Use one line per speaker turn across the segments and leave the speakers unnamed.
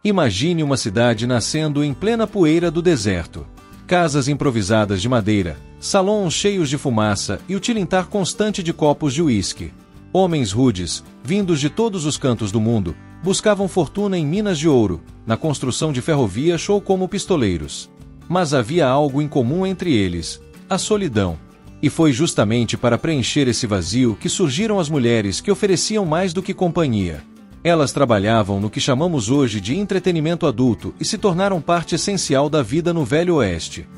Imagine uma cidade nascendo em plena poeira do deserto. Casas improvisadas de madeira, salões cheios de fumaça e o tilintar constante de copos de uísque. Homens rudes, vindos de todos os cantos do mundo, buscavam fortuna em minas de ouro, na construção de ferrovias ou como pistoleiros. Mas havia algo em comum entre eles: a solidão. E foi justamente para preencher esse vazio que surgiram as mulheres que ofereciam mais do que companhia. Elas trabalhavam no que chamamos hoje de entretenimento adulto e se tornaram parte essencial da vida no Velho Oeste.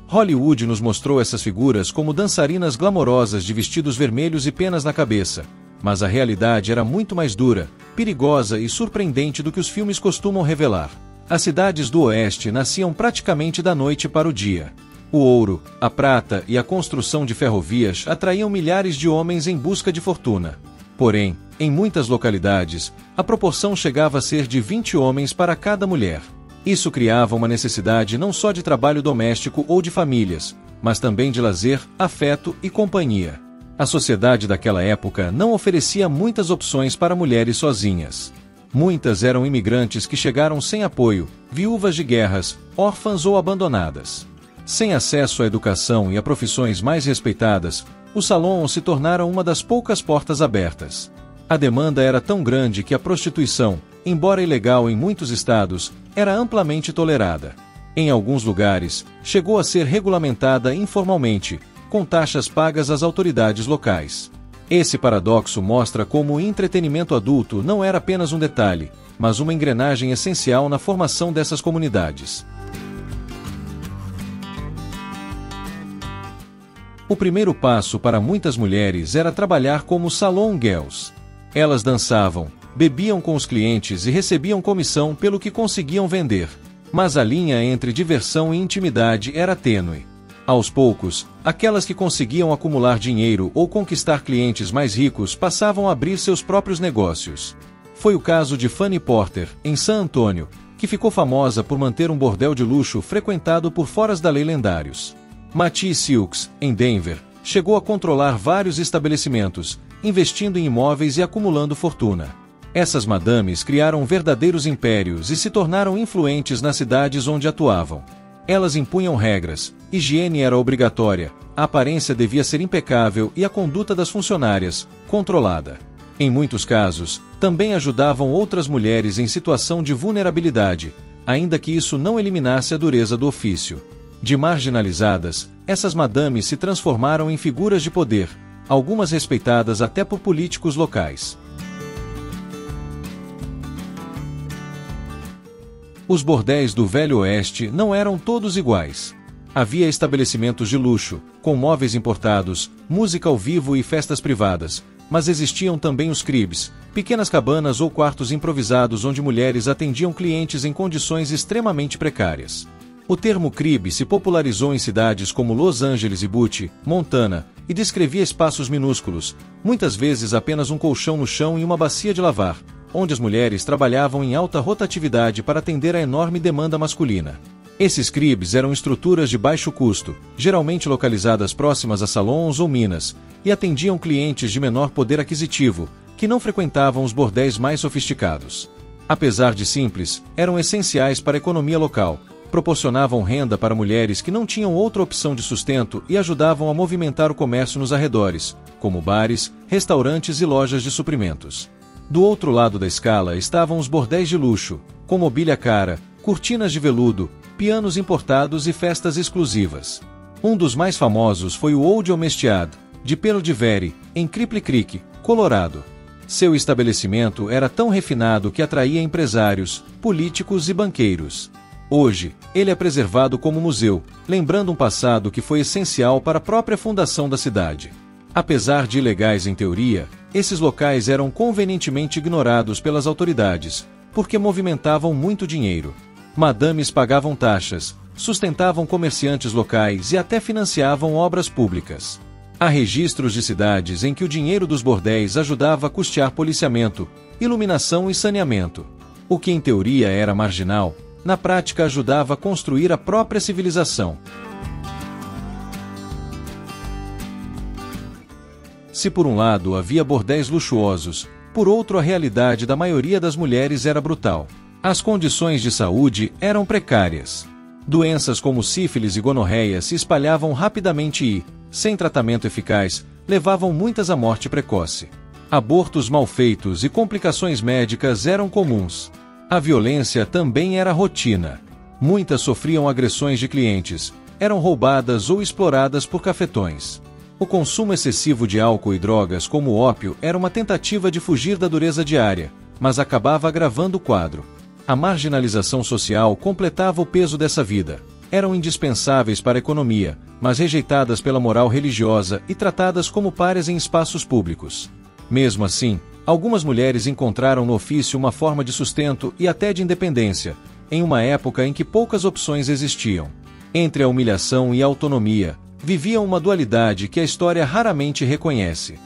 Hollywood nos mostrou essas figuras como dançarinas glamorosas de vestidos vermelhos e penas na cabeça, mas a realidade era muito mais dura, perigosa e surpreendente do que os filmes costumam revelar. As cidades do Oeste nasciam praticamente da noite para o dia. O ouro, a prata e a construção de ferrovias atraíam milhares de homens em busca de fortuna. Porém, em muitas localidades, a proporção chegava a ser de 20 homens para cada mulher. Isso criava uma necessidade não só de trabalho doméstico ou de famílias, mas também de lazer, afeto e companhia. A sociedade daquela época não oferecia muitas opções para mulheres sozinhas. Muitas eram imigrantes que chegaram sem apoio, viúvas de guerras, órfãs ou abandonadas. Sem acesso à educação e a profissões mais respeitadas, os salões se tornaram uma das poucas portas abertas. A demanda era tão grande que a prostituição, embora ilegal em muitos estados, era amplamente tolerada. Em alguns lugares, chegou a ser regulamentada informalmente, com taxas pagas às autoridades locais. Esse paradoxo mostra como o entretenimento adulto não era apenas um detalhe, mas uma engrenagem essencial na formação dessas comunidades. O primeiro passo para muitas mulheres era trabalhar como salon girls. Elas dançavam, bebiam com os clientes e recebiam comissão pelo que conseguiam vender. Mas a linha entre diversão e intimidade era tênue. Aos poucos, aquelas que conseguiam acumular dinheiro ou conquistar clientes mais ricos passavam a abrir seus próprios negócios. Foi o caso de Fanny Porter, em San Antônio, que ficou famosa por manter um bordel de luxo frequentado por foras da lei lendários. Mattie Silks, em Denver, chegou a controlar vários estabelecimentos, investindo em imóveis e acumulando fortuna. Essas madames criaram verdadeiros impérios e se tornaram influentes nas cidades onde atuavam. Elas impunham regras, higiene era obrigatória, a aparência devia ser impecável e a conduta das funcionárias, controlada. Em muitos casos, também ajudavam outras mulheres em situação de vulnerabilidade, ainda que isso não eliminasse a dureza do ofício. De marginalizadas, essas madames se transformaram em figuras de poder, algumas respeitadas até por políticos locais. Os bordéis do Velho Oeste não eram todos iguais. Havia estabelecimentos de luxo, com móveis importados, música ao vivo e festas privadas, mas existiam também os cribs, pequenas cabanas ou quartos improvisados onde mulheres atendiam clientes em condições extremamente precárias. O termo crib se popularizou em cidades como Los Angeles e Butte, Montana, e descrevia espaços minúsculos, muitas vezes apenas um colchão no chão e uma bacia de lavar, onde as mulheres trabalhavam em alta rotatividade para atender à enorme demanda masculina. Esses cribs eram estruturas de baixo custo, geralmente localizadas próximas a salões ou minas, e atendiam clientes de menor poder aquisitivo, que não frequentavam os bordéis mais sofisticados. Apesar de simples, eram essenciais para a economia local, proporcionavam renda para mulheres que não tinham outra opção de sustento e ajudavam a movimentar o comércio nos arredores, como bares, restaurantes e lojas de suprimentos. Do outro lado da escala estavam os bordéis de luxo, com mobília cara, cortinas de veludo, pianos importados e festas exclusivas. Um dos mais famosos foi o Old Olmsted, de Pelo de Vere, em Cripple Creek, Colorado. Seu estabelecimento era tão refinado que atraía empresários, políticos e banqueiros. Hoje, ele é preservado como museu, lembrando um passado que foi essencial para a própria fundação da cidade. Apesar de ilegais em teoria, esses locais eram convenientemente ignorados pelas autoridades, porque movimentavam muito dinheiro. Madames pagavam taxas, sustentavam comerciantes locais e até financiavam obras públicas. Há registros de cidades em que o dinheiro dos bordéis ajudava a custear policiamento, iluminação e saneamento. O que em teoria era marginal, na prática ajudava a construir a própria civilização. Se por um lado havia bordéis luxuosos, Por outro, a realidade da maioria das mulheres era brutal. As condições de saúde eram precárias. Doenças como sífilis e gonorreia se espalhavam rapidamente e, sem tratamento eficaz, levavam muitas à morte precoce. Abortos mal feitos e complicações médicas eram comuns. A violência também era rotina. Muitas sofriam agressões de clientes, eram roubadas ou exploradas por cafetões. O consumo excessivo de álcool e drogas como o ópio era uma tentativa de fugir da dureza diária, mas acabava agravando o quadro. A marginalização social completava o peso dessa vida. Eram indispensáveis para a economia, mas rejeitadas pela moral religiosa e tratadas como párias em espaços públicos. Mesmo assim, algumas mulheres encontraram no ofício uma forma de sustento e até de independência, em uma época em que poucas opções existiam. Entre a humilhação e a autonomia, viviam uma dualidade que a história raramente reconhece.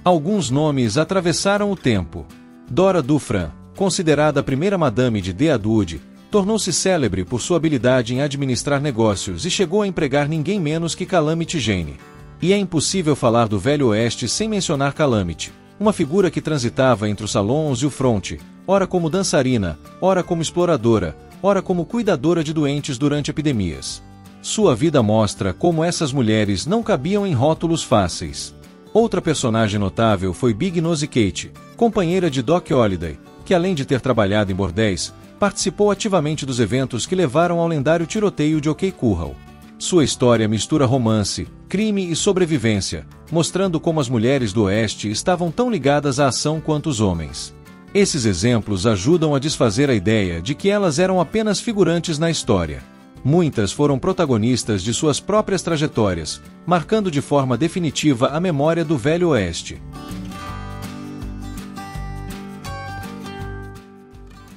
Alguns nomes atravessaram o tempo. Dora Dufran, considerada a primeira madame de Deadwood, tornou-se célebre por sua habilidade em administrar negócios e chegou a empregar ninguém menos que Calamity Jane. E é impossível falar do Velho Oeste sem mencionar Calamity, uma figura que transitava entre os salões e o fronte, ora como dançarina, ora como exploradora, ora como cuidadora de doentes durante epidemias. Sua vida mostra como essas mulheres não cabiam em rótulos fáceis. Outra personagem notável foi Big Nose Kate, companheira de Doc Holliday, que além de ter trabalhado em bordéis, participou ativamente dos eventos que levaram ao lendário tiroteio de OK Corral. Sua história mistura romance, crime e sobrevivência, mostrando como as mulheres do Oeste estavam tão ligadas à ação quanto os homens. Esses exemplos ajudam a desfazer a ideia de que elas eram apenas figurantes na história. Muitas foram protagonistas de suas próprias trajetórias, marcando de forma definitiva a memória do Velho Oeste.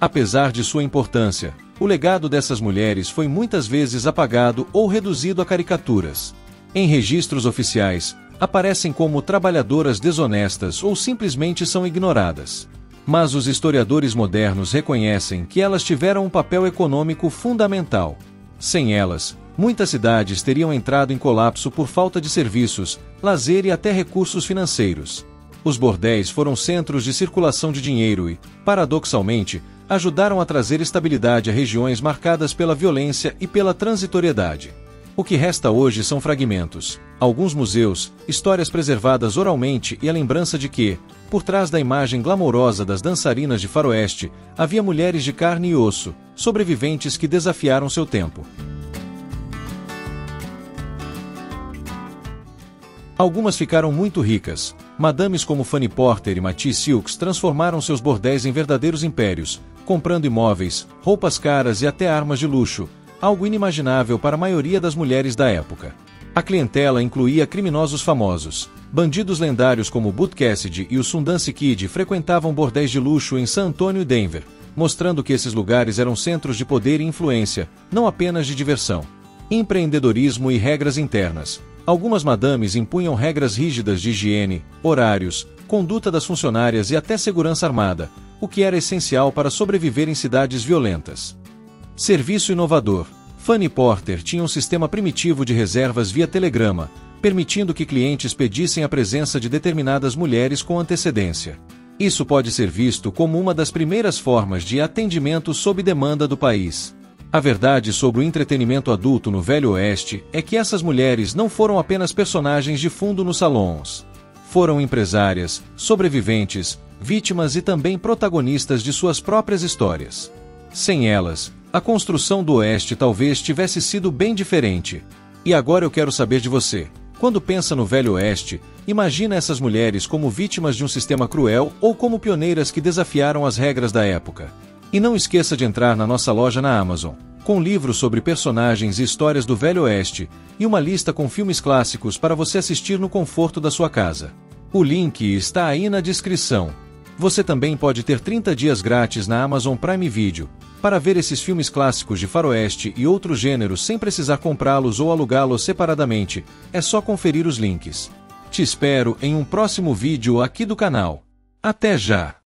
Apesar de sua importância, o legado dessas mulheres foi muitas vezes apagado ou reduzido a caricaturas. Em registros oficiais, aparecem como trabalhadoras desonestas ou simplesmente são ignoradas. Mas os historiadores modernos reconhecem que elas tiveram um papel econômico fundamental. Sem elas, muitas cidades teriam entrado em colapso por falta de serviços, lazer e até recursos financeiros. Os bordéis foram centros de circulação de dinheiro e, paradoxalmente, ajudaram a trazer estabilidade a regiões marcadas pela violência e pela transitoriedade. O que resta hoje são fragmentos, alguns museus, histórias preservadas oralmente e a lembrança de que, por trás da imagem glamourosa das dançarinas de faroeste, havia mulheres de carne e osso, sobreviventes que desafiaram seu tempo. Algumas ficaram muito ricas. Madames como Fanny Porter e Matisse Silks transformaram seus bordéis em verdadeiros impérios, comprando imóveis, roupas caras e até armas de luxo, algo inimaginável para a maioria das mulheres da época. A clientela incluía criminosos famosos. Bandidos lendários como Butch Cassidy e o Sundance Kid frequentavam bordéis de luxo em San Antonio e Denver, mostrando que esses lugares eram centros de poder e influência, não apenas de diversão. Empreendedorismo e regras internas. Algumas madames impunham regras rígidas de higiene, horários, conduta das funcionárias e até segurança armada, o que era essencial para sobreviver em cidades violentas. Serviço inovador. Fanny Porter tinha um sistema primitivo de reservas via telegrama, permitindo que clientes pedissem a presença de determinadas mulheres com antecedência. Isso pode ser visto como uma das primeiras formas de atendimento sob demanda do país. A verdade sobre o entretenimento adulto no Velho Oeste é que essas mulheres não foram apenas personagens de fundo nos salões. Foram empresárias, sobreviventes, vítimas e também protagonistas de suas próprias histórias. Sem elas, a construção do Oeste talvez tivesse sido bem diferente. E agora eu quero saber de você. Quando pensa no Velho Oeste, imagina essas mulheres como vítimas de um sistema cruel ou como pioneiras que desafiaram as regras da época. E não esqueça de entrar na nossa loja na Amazon, com livros sobre personagens e histórias do Velho Oeste, e uma lista com filmes clássicos para você assistir no conforto da sua casa. O link está aí na descrição. Você também pode ter 30 dias grátis na Amazon Prime Video, para ver esses filmes clássicos de faroeste e outros gêneros sem precisar comprá-los ou alugá-los separadamente, é só conferir os links. Te espero em um próximo vídeo aqui do canal. Até já!